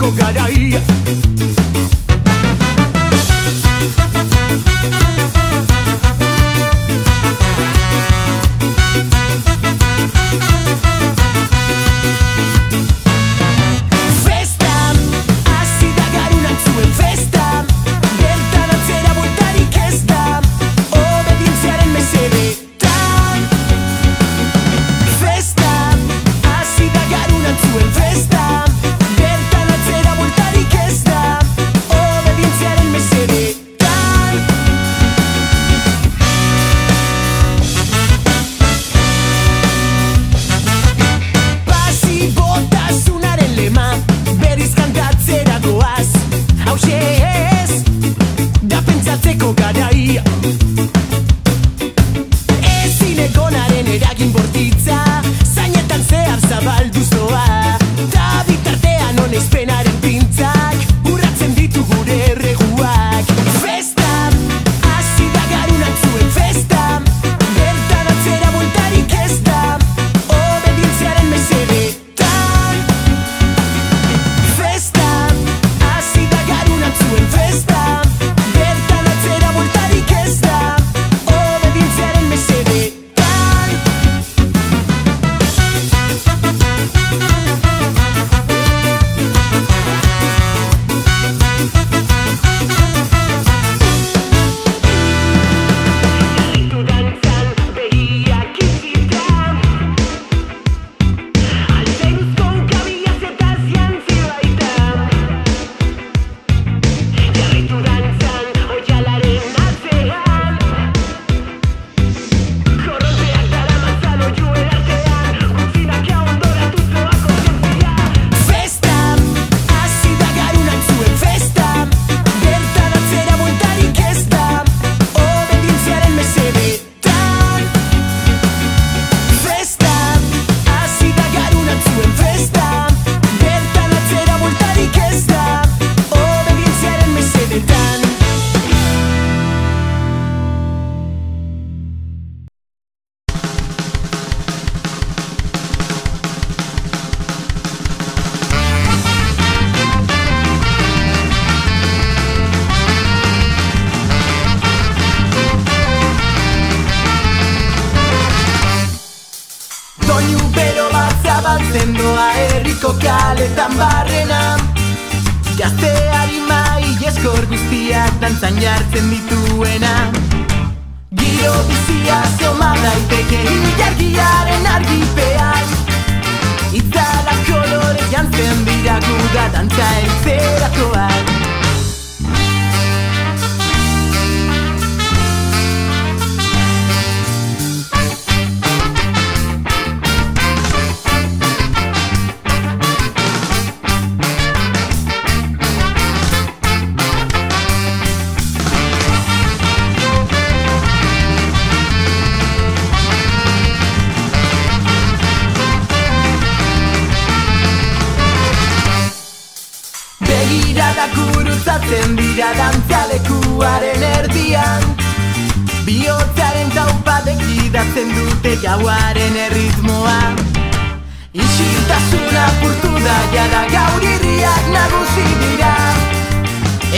herriko garaia. Zendoa herriko kaletan barrena, gazteari mai eskor guztiak dantzan jartzen dituena. Giro bizia soma daiteke ilargiaren argipean, itzala kolore jantzen dira guda dantza eltzerakoan. Gurutzatzen dira dantzalekuaren erdian, bihotzaren taupadek gidatzen dute gauaren erritmoa. Isiltasuna purtu da jada gaur irriak nagusi dira,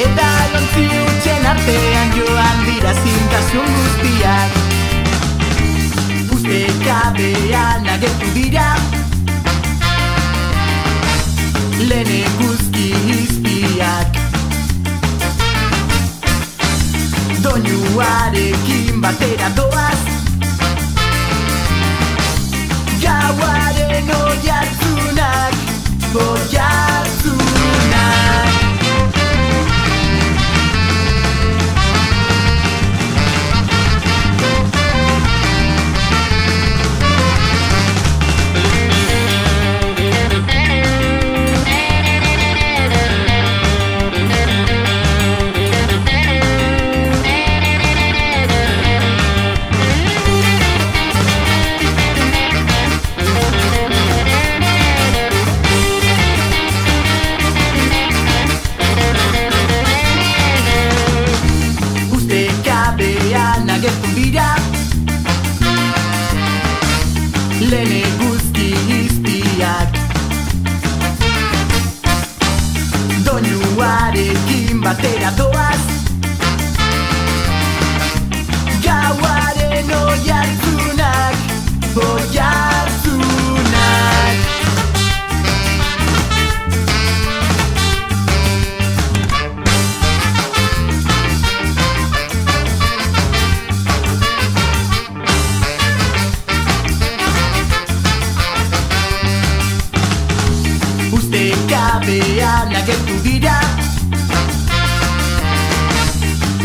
eta lontzi hutsen artean joan dira zintasun guztiak. Ustekabean agertu dira lehen eguzki izpiak, doinuarekin batera doaz, gauaren oihartzunak, oihartzunak. batera doaz. Gauaren oihartzunak, oihartzunak. Ustekabean agertu dira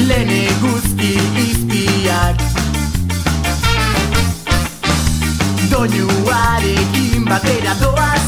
lehen eguzki izpiak. Doinuarekin batera doaz.